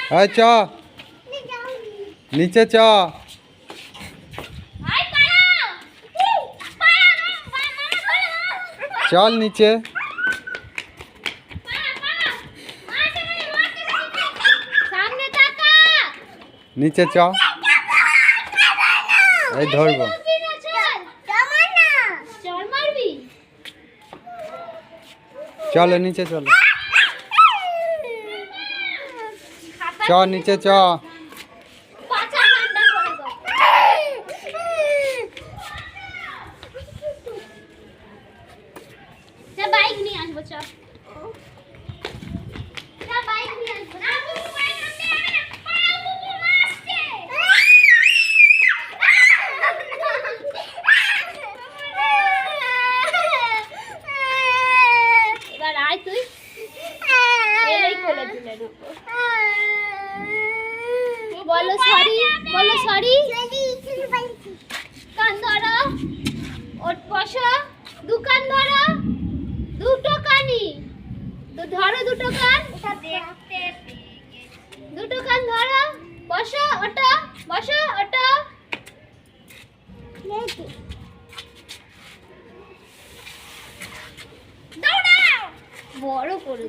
আয় চ নিচে চ চল নিচে নিচে চ এই ধরবো চলো নিচে চলো চ নিচে চ বাইক নিয়ে আসবো চ বাইক নিয়ে আসবো এবার আয় তুই এলেই কোলে তুলে নেবো বলো সরি কান ধরো ওঠ বসো দোকান ধরো দুটো কানি ধরো দুটো কান দুটো কান ধরো বসো ওটা বড় করে